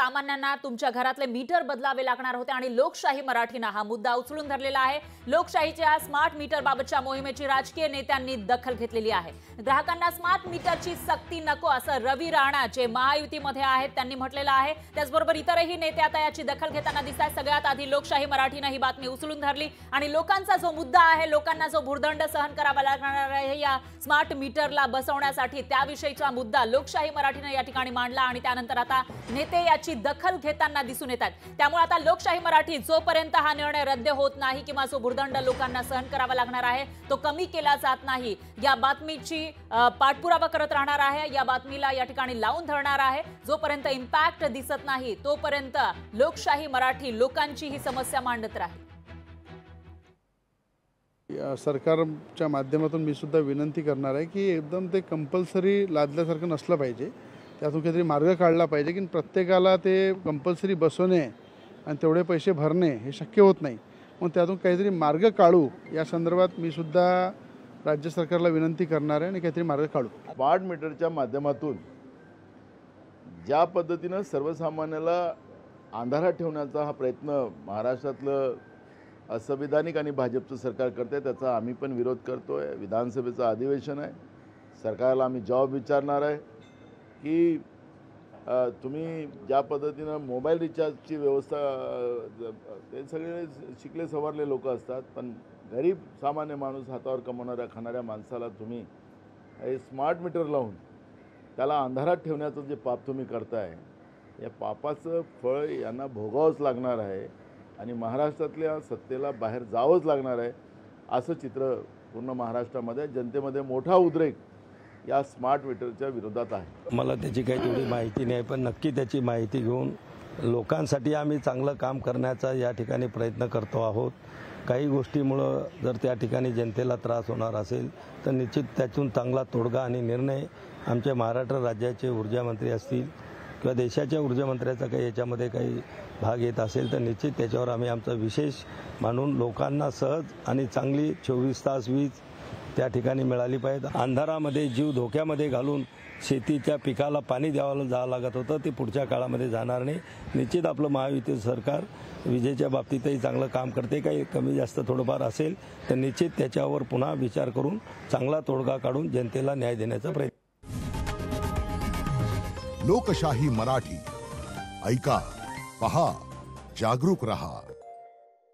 सामान्यांना तुमच्या घरातले मीटर बदलावे लागणार होते आणि लोकशाही मराठीने हा मुद्दा उचलून धरलेला आहे। लोकशाहीच्या स्मार्ट मीटर बाबतच्या मोहिमेची राजकीय नेत्यांनी दखल घेतलेली आहे। ग्राहकांना स्मार्ट मीटरची सक्ती नको असं रवी राणा जे महायुतीमध्ये आहेत त्यांनी म्हटलेलं आहे। त्याचबरोबर इतरही नेते आता याची दखल घेताना दिसतात। सगळ्यात आधी लोकशाही मराठीने ही बातमी उचलून धरली आणि लोकांचा जो मुद्दा आहे, लोकांना जो भुर्दंड सहन करावा लागणार आहे या स्मार्ट मीटरला बसवण्यासाठी, त्याविषयीचा मुद्दा लोकशाही मराठीने या ठिकाणी मांडला आणि त्यानंतर आता नेते याची दखल घेताना दिसून येतात। त्यामुळे आता लोकशाही मराठी जोपर्यंत हा निर्णय रद्द होत नाही किंवा जो भुर्दंड लोकांना सहन करावा लागणार आहे तो कमी केला जात नाही, या बातमीची पाठपुरावा करत राहणार आहे, या बातमीला या ठिकाणी लावून धरणार आहे। जोपर्यंत इम्पॅक्ट दिसत नाही तोपर्यंत लोकशाही मराठी लोकांची ही समस्या मांडत राहील। सरकारच्या माध्यमातून मी सुद्धा विनंती करणार आहे की एकदम ते कंपल्सरी लादल्यासारखं नसलं पाहिजे, त्यातून काहीतरी मार्ग काढला पाहिजे की प्रत्येकाला ते कंपल्सरी बसवणे आणि तेवढे पैसे भरणे हे शक्य होत नाही। मग त्यातून काहीतरी मार्ग काढू या संदर्भात मी सुद्धा राज्य सरकारला विनंती करणार आहे आणि काहीतरी मार्ग काढू। स्मार्ट मीटरच्या माध्यमातून ज्या पद्धतीनं सर्वसामान्याला अंधारात ठेवण्याचा हा प्रयत्न महाराष्ट्रातलं असंविधानिक आणि भाजपचं सरकार करते, त्याचा आम्ही पण विरोध करतोय। विधानसभेचं अधिवेशन आहे, सरकारला आम्ही जवाब विचारणार आहे की तुम्ही ज्या पद्धतीनं मोबाईल रिचार्जची व्यवस्था, ते सगळे शिकले सवरले लोक असतात, पण गरीब सामान्य माणूस हातावर कमवणाऱ्या खाणाऱ्या माणसाला तुम्ही हे स्मार्ट मीटर लावून त्याला अंधारात ठेवण्याचं जे पाप तुम्ही करताय, या पापाचं फळ यांना भोगावंच लागणार आहे आणि महाराष्ट्रातल्या सत्तेला बाहेर जावंच लागणार आहे। असं चित्र पूर्ण महाराष्ट्रामध्ये जनतेमध्ये मोठा उद्रेक या स्मार्ट मीटरच्या विरोधात आहे। मला त्याची काही तेवढी माहिती नाही, पण नक्की त्याची माहिती घेऊन लोकांसाठी आम्ही चांगलं काम करण्याचा या ठिकाणी प्रयत्न करतो आहोत। काही गोष्टीमुळं जर त्या ठिकाणी जनतेला त्रास होणार असेल तर निश्चित त्यातून चांगला तोडगा आणि निर्णय आमच्या महाराष्ट्र राज्याचे ऊर्जामंत्री असतील किंवा देशाच्या ऊर्जामंत्र्याचा काही याच्यामध्ये काही भाग येत असेल तर निश्चित त्याच्यावर आम्ही आमचा विशेष मानून लोकांना सहज आणि चांगली 24 तास वीज त्या ठिकाणी मिळाली पाहिजे। अंधारामध्ये जीव धोक्यामध्ये घालून शेतीच्या पिकाला पाणी द्यावं जावं लागत होतं, ते पुढच्या काळामध्ये जाणार नाही। निश्चित आपलं महायुती सरकार विजेच्या बाबतीतही चांगलं काम करते, काही कमी जास्त थोडंफार असेल तर निश्चित त्याच्यावर पुन्हा विचार करून चांगला तोडगा काढून जनतेला न्याय देण्याचा प्रयत्न। लोकशाही मराठी ऐका, पहा, जागरूक रहा।